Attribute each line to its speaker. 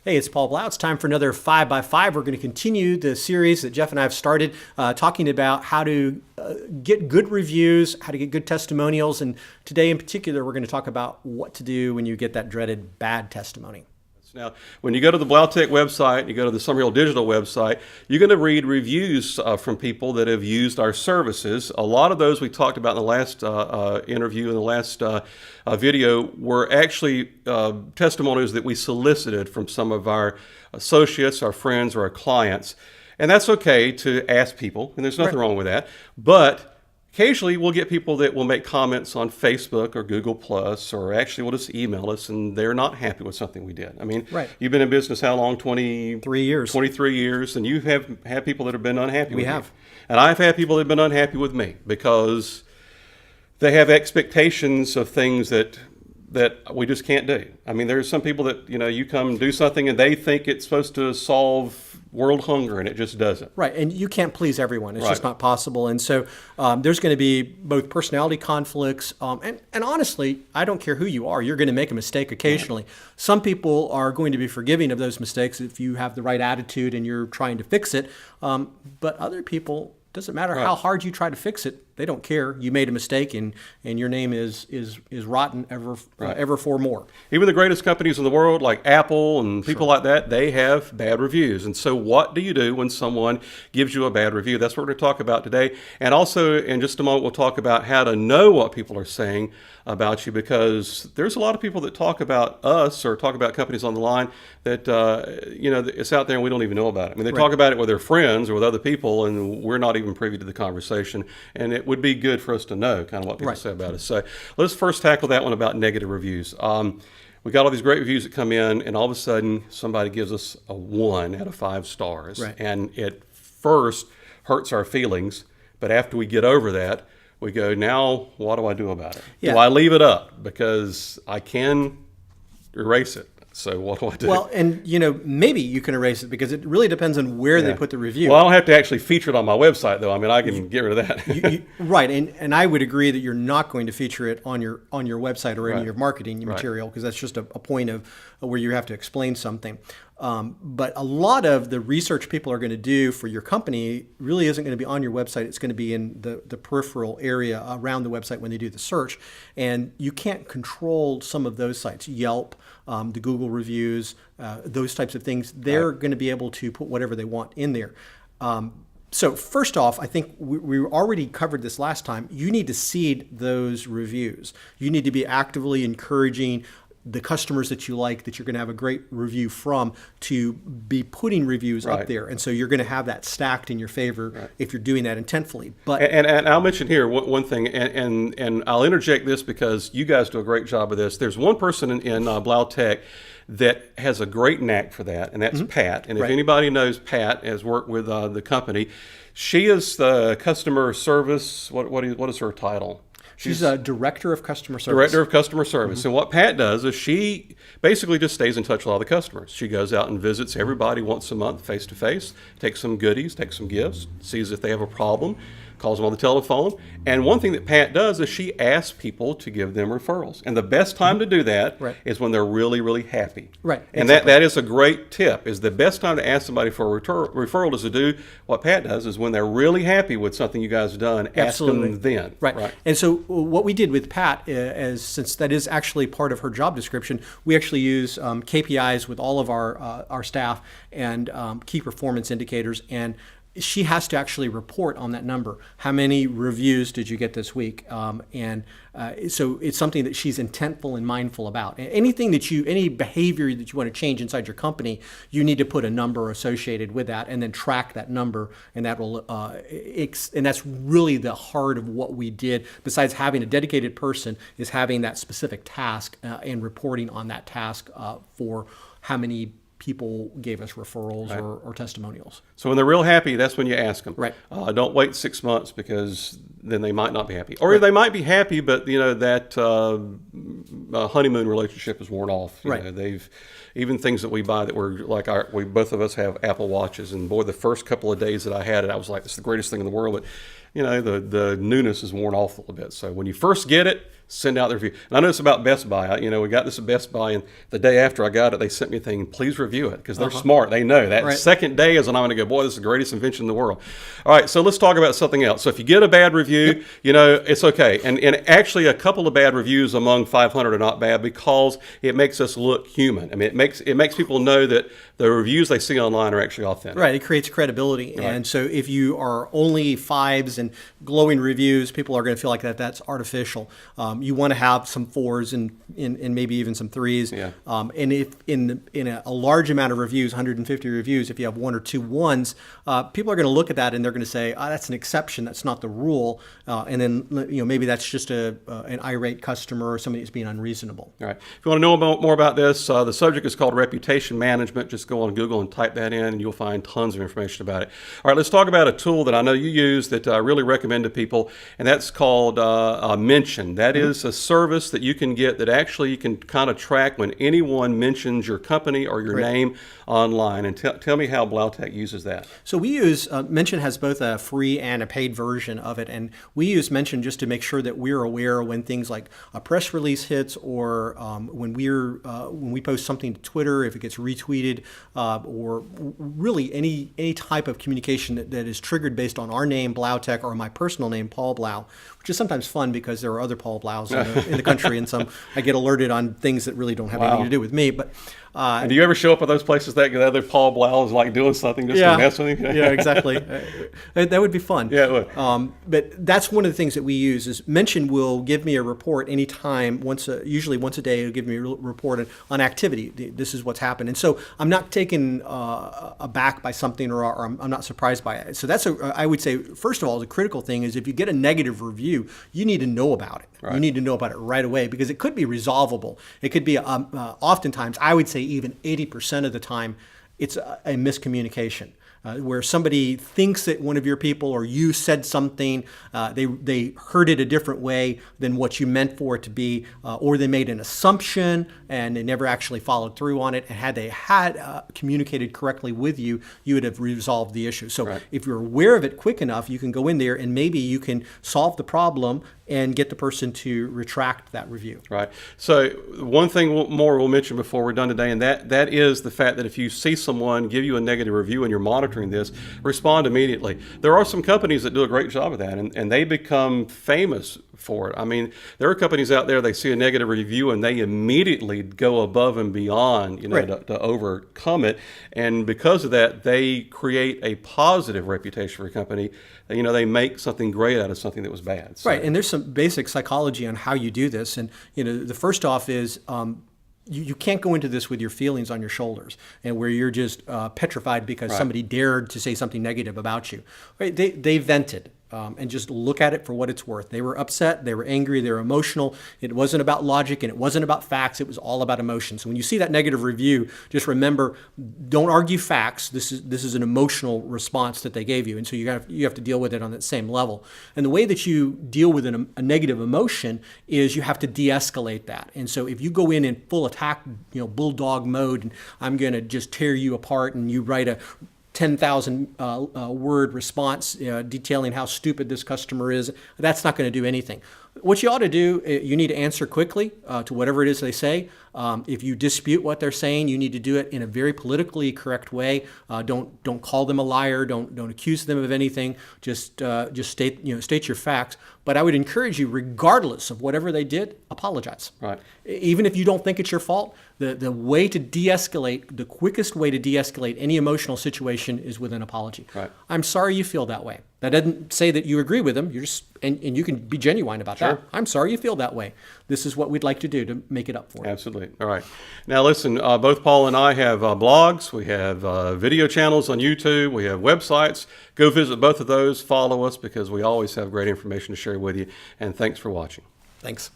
Speaker 1: Hey, it's Paul Blough. It's time for another 5 by 5. We're going to continue the series that Jeff and I have started talking about how to get good reviews, how to get good testimonials. And today in particular, we're going to talk about what to do when you get that dreaded bad testimony.
Speaker 2: Now, when you go to the Blough Tech website, you go to the Summerhill Digital website, you're going to read reviews from people that have used our services. A lot of those we talked about in the last interview, in the last video, were actually testimonials that we solicited from some of our associates, our friends, or our clients. And that's okay to ask people, and there's nothing wrong with that. But occasionally, we'll get people that will make comments on Facebook or Google Plus, or actually will just email us, and they're not happy with something we did. I mean, you've been in business how long?
Speaker 1: 23 years.
Speaker 2: 23 years, and you have had people that have been unhappy with
Speaker 1: We have.
Speaker 2: you. And I've had people that have been unhappy with me because they have expectations of things that we just can't do. I mean, there's some people that, you come and do something and they think it's supposed to solve world hunger, and it just doesn't.
Speaker 1: Right, and you can't please everyone. It's just not possible. And so there's going to be both personality conflicts, and honestly, I don't care who you are, you're going to make a mistake occasionally. Some people are going to be forgiving of those mistakes if you have the right attitude and you're trying to fix it, but other people, doesn't matter how hard you try to fix it, they don't care. You made a mistake, and your name is rotten ever for more.
Speaker 2: Even the greatest companies in the world, like Apple and people like that, they have bad reviews. And so what do you do when someone gives you a bad review? That's what we're going to talk about today. And also, in just a moment, we'll talk about how to know what people are saying about you, because there's a lot of people that talk about us or talk about companies on the line that, it's out there and we don't even know about it. I mean, they talk about it with their friends or with other people, and we're not even privy to the conversation. And it would be good for us to know kind of what people say about us. So let's first tackle that one about negative reviews. We got all these great reviews that come in, and all of a sudden somebody gives us a 1 out of 5 stars. And it first hurts our feelings, but after we get over that, we go, now what do I do about it? Do I leave it up? Because I can erase it. So what do I do?
Speaker 1: Well, and maybe you can erase it, because it really depends on where they put the review.
Speaker 2: Well, I don't have to actually feature it on my website, though. I mean, I can get rid of that.
Speaker 1: Right, and I would agree that you're not going to feature it on your website or in your marketing material, because that's just a point of where you have to explain something. But a lot of the research people are going to do for your company really isn't going to be on your website. It's going to be in the peripheral area around the website when they do the search. And you can't control some of those sites, Yelp, the Google reviews, those types of things. They're going to be able to put whatever they want in there. So first off, I think we already covered this last time. You need to seed those reviews. You need to be actively encouraging the customers that you like, that you're going to have a great review from, to be putting reviews up there. And so you're going to have that stacked in your favor if you're doing that intentfully. But
Speaker 2: and I'll mention here one thing, and I'll interject this because you guys do a great job of this. There's one person in Blough Tech that has a great knack for that, and that's Pat. And if anybody knows Pat, has worked with the company, she is the customer service. What is her title?
Speaker 1: She's a director of customer service.
Speaker 2: Director of customer service. And what Pat does is she basically just stays in touch with all the customers. She goes out and visits everybody once a month, face to face, takes some goodies, takes some gifts, sees if they have a problem, calls them on the telephone. And one thing that Pat does is she asks people to give them referrals. And the best time to do that is when they're really, really happy. And that is a great tip, is the best time to ask somebody for a referral is to do what Pat does, is when they're really happy with something you guys have done, ask them then.
Speaker 1: And so what we did with Pat, since that is actually part of her job description, we actually use KPIs with all of our staff and key performance indicators, and she has to actually report on that number. How many reviews did you get this week? So it's something that she's intentful and mindful about. Any behavior that you want to change inside your company, you need to put a number associated with that, and then track that number. And that will, and that's really the heart of what we did. Besides having a dedicated person, is having that specific task and reporting on that task for how many people gave us referrals or testimonials.
Speaker 2: So when they're real happy, that's when you ask them. Don't wait 6 months, because then they might not be happy. Or they might be happy, but that honeymoon relationship is worn off. They've even things that we buy that were like we both of us have Apple Watches, and boy, the first couple of days that I had it, I was like, this is the greatest thing in the world. But the newness is worn off a little bit. So when you first get it, send out the review. And I know it's about Best Buy. We got this at Best Buy, and the day after I got it, they sent me a thing, please review it, because they're smart. They know that second day is when I'm going to go, boy, this is the greatest invention in the world. All right, so let's talk about something else. So if you get a bad review, it's okay. And actually, a couple of bad reviews among 500 are not bad, because it makes us look human. I mean, it makes people know that the reviews they see online are actually authentic.
Speaker 1: Right, it creates credibility. Right. And so if you are only 5s and glowing reviews, people are going to feel like that's artificial. You want to have some 4s and maybe even some 3s.
Speaker 2: Yeah.
Speaker 1: And if in a large amount of reviews, 150 reviews, if you have 1 or 2 1s, people are going to look at that and they're going to say, that's an exception, that's not the rule. And then maybe that's just an irate customer or somebody that's being unreasonable.
Speaker 2: All right. If you want to know more about this, the subject is called reputation management. Just go on Google and type that in, and you'll find tons of information about it. All right, let's talk about a tool that I know you use that I really recommend to people, and that's called Mention. That is a service that you can get that actually you can kind of track when anyone mentions your company or your name online. And tell me how Blough uses that.
Speaker 1: So we use, Mention has both a free and a paid version of it, and we use Mention just to make sure that we're aware when things like a press release hits, or when we post something to Twitter, if it gets retweeted, or really any type of communication that is triggered based on our name, Blough, or my personal name, Paul Blough, which is sometimes fun because there are other Paul Bloughs in the country, and I get alerted on things that really don't have anything to do with me. But
Speaker 2: and do you ever show up at those places that the other Paul Blough is like doing something just to mess with you?
Speaker 1: Yeah, exactly. That would be fun.
Speaker 2: Yeah, it would.
Speaker 1: But that's one of the things that we use is Mention will give me a report anytime, usually once a day, it'll give me a report on activity. This is what's happened. And so I'm not taken aback by something, or I'm not surprised by it. So that's, I would say, first of all, the critical thing is if you get a negative review, you need to know about it. Right. You need to know about it right away, because it could be resolvable. It could be, oftentimes, I would say even 80% of the time, it's a miscommunication. Where somebody thinks that one of your people or you said something, they heard it a different way than what you meant for it to be, or they made an assumption and they never actually followed through on it. And had they communicated correctly with you, you would have resolved the issue. So if you're aware of it quick enough, you can go in there and maybe you can solve the problem and get the person to retract that review.
Speaker 2: Right. So one thing more we'll mention before we're done today, and that is the fact that if you see someone give you a negative review and you're monitoring this, respond immediately. There are some companies that do a great job of that, and they become famous for it. I mean, there are companies out there, they see a negative review and they immediately go above and beyond, to overcome it. And because of that, they create a positive reputation for a company. They make something great out of something that was bad. So.
Speaker 1: Right, and there's some basic psychology on how you do this. And the first off is you can't go into this with your feelings on your shoulders and where you're just petrified because somebody dared to say something negative about you. Right? They vented. And just look at it for what it's worth. They were upset, they were angry, they were emotional. It wasn't about logic and it wasn't about facts, it was all about emotion. So when you see that negative review, just remember, don't argue facts. This is an emotional response that they gave you. And so you have to deal with it on that same level. And the way that you deal with a negative emotion is you have to de-escalate that. And so if you go in full attack, bulldog mode, and I'm going to just tear you apart, and you write a 10,000 word response detailing how stupid this customer is, that's not going to do anything. What you ought to do, you need to answer quickly to whatever it is they say. If you dispute what they're saying, you need to do it in a very politically correct way. Don't call them a liar. Don't accuse them of anything. Just state your facts. But I would encourage you, regardless of whatever they did, apologize.
Speaker 2: Right.
Speaker 1: Even if you don't think it's your fault, the way to de-escalate, the quickest way to de-escalate any emotional situation is with an apology.
Speaker 2: Right.
Speaker 1: I'm sorry you feel that way. That doesn't say that you agree with them. You're just, and you can be genuine about that. I'm sorry you feel that way. This is what we'd like to do to make it up for you.
Speaker 2: Absolutely. All right. Now listen, both Paul and I have blogs. We have video channels on YouTube. We have websites. Go visit both of those. Follow us because we always have great information to share with you. And thanks for watching.
Speaker 1: Thanks.